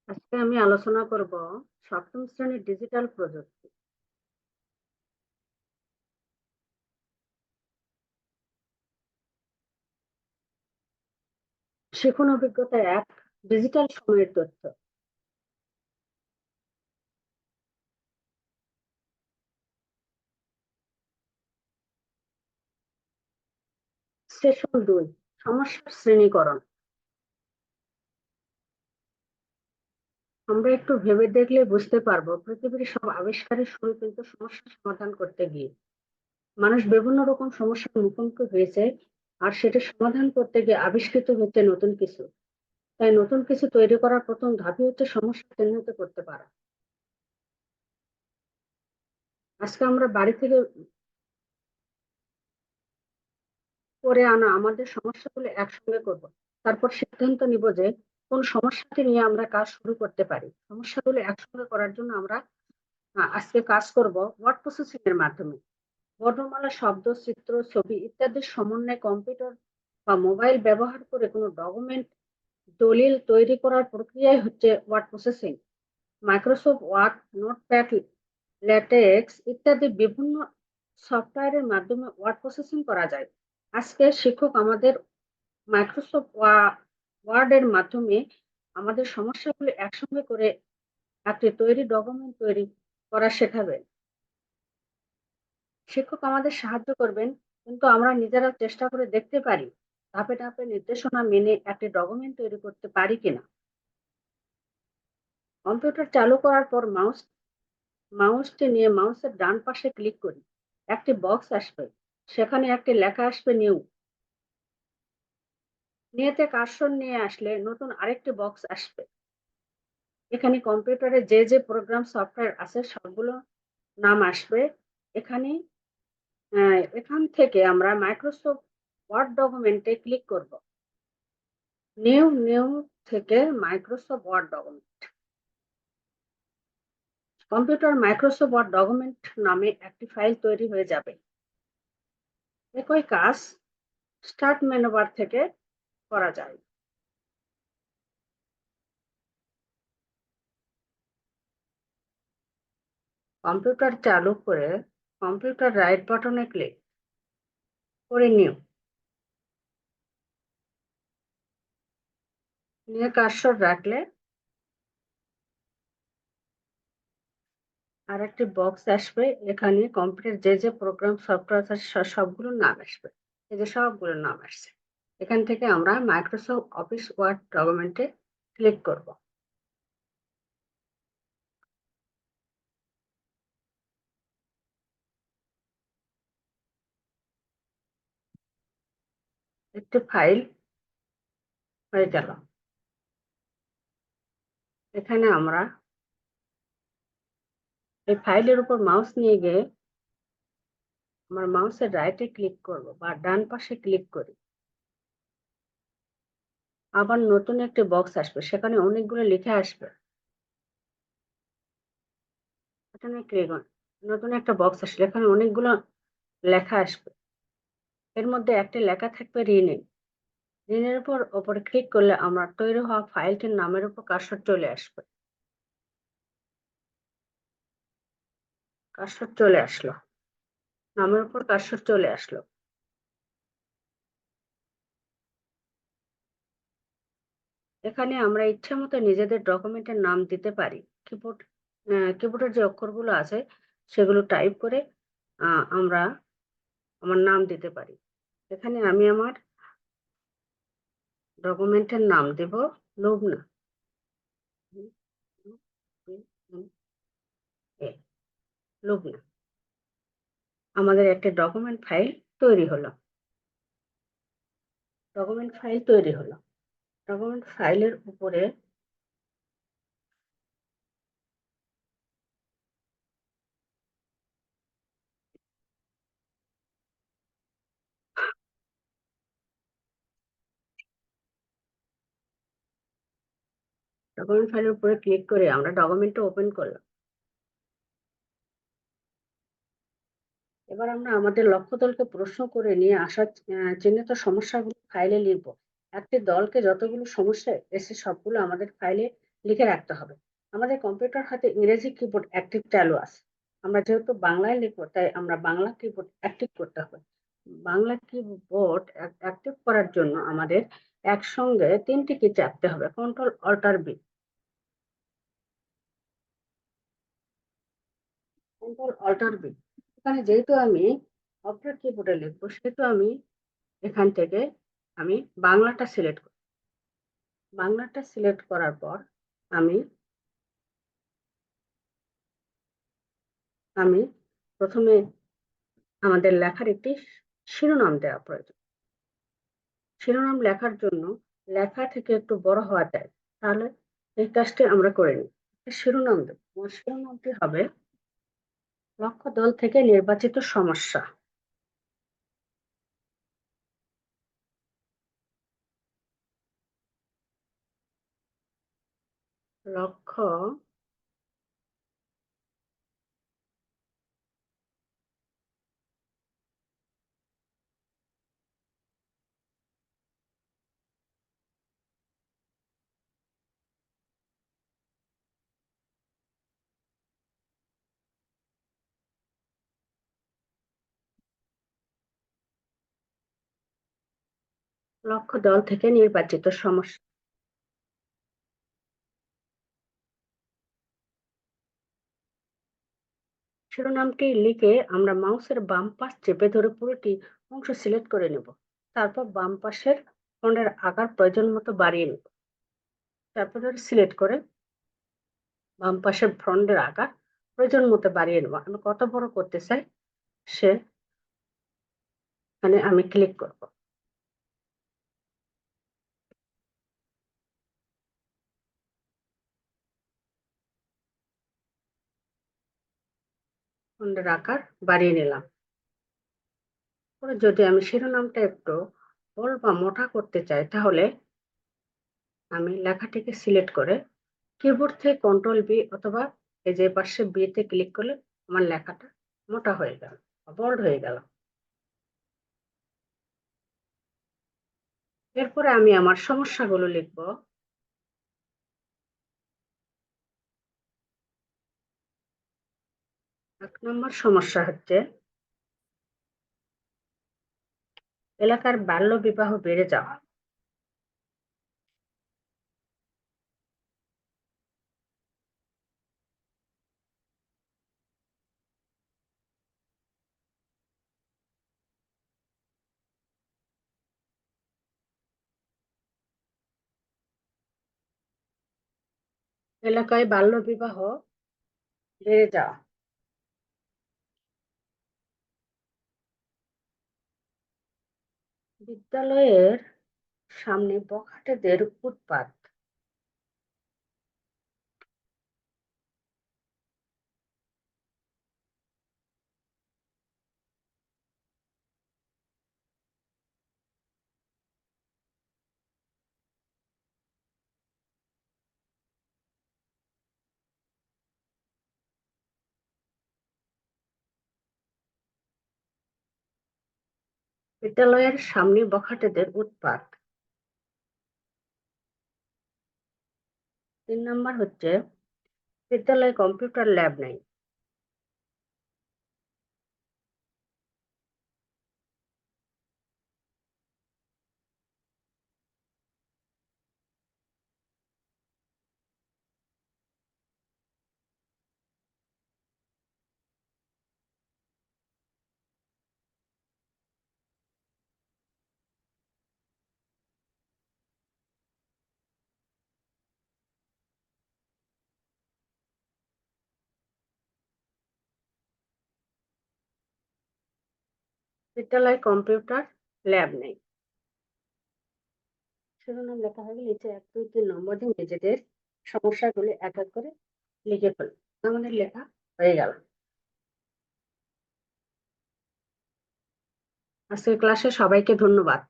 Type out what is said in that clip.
আজকে আমি আলোচনা করব সপ্তম শ্রেণীর ডিজিটাল প্রযুক্তি। শিখন অভিজ্ঞতা এক, ডিজিটাল সময়ের তথ্য। সেশন 2, সমস্যার শ্রেণীকরণ। আমরা একটু ভেবে দেখলে বুঝতে পারবো পৃথিবীর সব আবিষ্কারের শুরু কিন্তু সমস্যা সমাধান করতে গিয়ে। মানুষ বিভিন্ন রকম সমস্যার মুখোমুখি হয়েছে, আর সেটা সমাধান করতে গিয়ে আবিষ্কৃত হচ্ছে নতুন কিছু। তাই নতুন কিছু তৈরি করার প্রথম ধাপই হচ্ছে সমস্যা চিহ্নিত করতে পারা। আজকে আমরা বাড়ি থেকে করে আনা আমাদের সমস্যাগুলো একসঙ্গে করব। তারপর সিদ্ধান্ত নিব যে কোন সমস্যাটি নিয়ে আমরা কাজ শুরু করতে পারি। সমস্যাগুলো একসঙ্গে করার জন্য আমরা আজকে কাজ করব ওয়ার্ড প্রসেসিং এর মাধ্যমে। বর্ণমালা, শব্দ, চিত্র, ছবি ইত্যাদির সমন্বয়ে কম্পিউটার বা মোবাইল ব্যবহার করে কোনো ডকুমেন্ট, দলিল তৈরি করার প্রক্রিয়াই হচ্ছে word processing. Microsoft Word, Notepad, LaTeX ইত্যাদি বিভিন্ন সফটওয়্যারের মাধ্যমে ওয়ার্ড প্রসেসিং করা যায়। আজকে শিক্ষক আমাদের মাইক্রোসফট ওয়ার্ড এর মাধ্যমে আমাদের সমস্যাগুলো একসঙ্গে করে একটি তৈরি ডকুমেন্ট তৈরি করা শেখাবেন। শিক্ষক আমাদের সাহায্য করবেন, কিন্তু আমরা নিজেরা চেষ্টা করে দেখতে পারি ধাপে ধাপে নির্দেশনা মেনে একটি ডকুমেন্ট তৈরি করতে পারি কিনা। কম্পিউটার চালু করার পর মাউসটি নিয়ে মাউসের ডান পাশে ক্লিক করি। একটি বক্স আসবে, সেখানে একটি লেখা আসবে নিউ। নিয়েতে কার্সর নিয়ে আসলে নতুন আরেকটি বক্স আসবে। এখানে কম্পিউটারে যে প্রোগ্রাম সফটওয়্যার আছে সবগুলো নাম আসবে। এখানে এখান থেকে আমরা মাইক্রোসফট ওয়ার্ড ডকুমেন্টে ক্লিক করব। নিউ থেকে Microsoft Word document. Computer Microsoft Word document নামে একটি ফাইল তৈরি হয়ে যাবে। একই কাজ স্টার্ট মেনু বার থেকে করা যায়। কম্পিউটার চালু করে কম্পিউটার রাইট বাটনে ক্লিক করে নিয়ে কার্সর রাখলে আর একটি বক্স আসবে। এখানে কম্পিউটার যে প্রোগ্রাম সফটওয়্যার আছে সবগুলোর নাম আসবে। এই যে সবগুলোর নাম আসছে। এখান থেকে আমরা মাইক্রোসফট অফিস ওয়ার্ড ডকুমেন্টে ক্লিক করব। একটি ফাইল হয়ে গেল। এখানে আমরা এই ফাইলের উপর মাউস নিয়ে গিয়ে আমার মাউসের রাইটে ক্লিক করব বা ডান পাশে ক্লিক করি। আবার নতুন একটি বক্স আসবে, সেখানে অনেকগুলো লিখে আসবে। এখানে ক্লিক নতুন একটা বক্স আসলে এখানে অনেকগুলো লেখা আসবে। এর মধ্যে একটা লেখা থাকবে রিনেম। রিনের উপর ক্লিক করলে আমার তৈরি হওয়া ফাইলটির নামের উপর কার্সর চলে আসবে। কার্সর চলে আসলো, নামের উপর কার্সর চলে আসলো। এখানে আমরা ইচ্ছে মতো নিজেদের ডকুমেন্টের নাম দিতে পারি। কিবোর্ডের যে অক্ষরগুলো আছে সেগুলো টাইপ করে আমরা আমার নাম দিতে পারি। এখানে আমি আমার ডকুমেন্টের নাম দেব লুবনা। লুবনা। আমাদের একটা ডকুমেন্ট ফাইল তৈরি হলো। ডকুমেন্ট ফাইল তৈরি হলো। ডকুমেন্ট ফাইলের উপরে ডকুমেন্ট ফাইলের উপরে ক্লিক করে আমরা ডকুমেন্টটা ওপেন করলাম। এবার আমরা আমাদের লক্ষ্যদলকে প্রশ্ন করে নিয়ে আসা চিহ্নিত সমস্যাগুলো ফাইলে লিখব। একটি দলকে যতগুলো সমস্যা এসে সবগুলো আমাদের ফাইলে লিখে রাখতে হবে। আমাদের কম্পিউটার হাতে ইংরেজি কিবোর্ড অ্যাক্টিভ চালু আছে। আমরা যেহেতু বাংলায় লিখবো তাই আমরা বাংলা কিবোর্ড অ্যাক্টিভ করতে হবে। বাংলা কিবোর্ড অ্যাক্টিভ করার জন্য আমাদের একসঙ্গে 3টি কি চাপতে হবে। Control alter B. Control alter B. এখানে যেহেতু আমি অপারেট কিবোর্ডে লিখবো সেহেতু আমি এখান থেকে আমি বাংলাটা সিলেক্ট করি। বাংলাটা সিলেক্ট করার পর আমি আমি প্রথমে আমাদের লেখার একটি শিরোনাম দেওয়া প্রয়োজন। শিরোনাম লেখার জন্য লেখা থেকে একটু বড় হওয়া যায়। তাহলে এই কাজটি আমরা করে নিই। শিরোনাম দেব। আমার শিরোনামটি হবে লক্ষ্য দল থেকে নির্বাচিত সমস্যা। লক্ষ্য লক্ষ্য দল থেকে নির্বাচিত সমস্যা। শিরোনামটি লিখে আমরা মাউসের বাম পাশ চেপে ধরে পুরোটি অংশ সিলেক্ট করে নেব। তারপর বাম পাশের ফন্টের আকার প্রয়োজন মতো বাড়িয়ে নেব। তারপর সিলেক্ট করে বাম পাশের ফন্টের আকার প্রয়োজন মতো বাড়িয়ে নেব। আমি কত বড় করতে চাই সে মানে আমি ক্লিক করব। ফন্টের আকার বাড়িয়ে নিলাম। পরে যদি আমি শিরোনামটা একটু বড় বা মোটা করতে চাই তাহলে আমি লেখাটিকে সিলেক্ট করে কিবোর্ড থেকে কন্ট্রোল বি অথবা এই যে পাশে বি তে ক্লিক করলে আমার লেখাটা মোটা হয়ে গেল, বোল্ড হয়ে গেল। এরপরে আমি আমার সমস্যাগুলো লিখব। এক নম্বর সমস্যা হচ্ছে এলাকার বাল্য বিবাহ বেড়ে যাওয়া। এলাকায় বাল্য বিবাহ বেড়ে যাওয়া। বিদ্যালয়ের সামনে বখাটেদের উৎপাত। বিদ্যালয়ের সামনে বখাটেদের উৎপাত। 3 নাম্বার হচ্ছে বিদ্যালয়ে কম্পিউটার ল্যাব নেই। বিদ্যালয়ে কম্পিউটার ল্যাব নেই। শিরোনাম লেখা হয়ে গেলে নিচে 1, 2, 3 নম্বর দিয়ে নিজেদের সমস্যাগুলি এক এক করে লিখে ফেলুন। আমাদের লেখা হয়ে গেল। আজকের ক্লাসে সবাইকে ধন্যবাদ।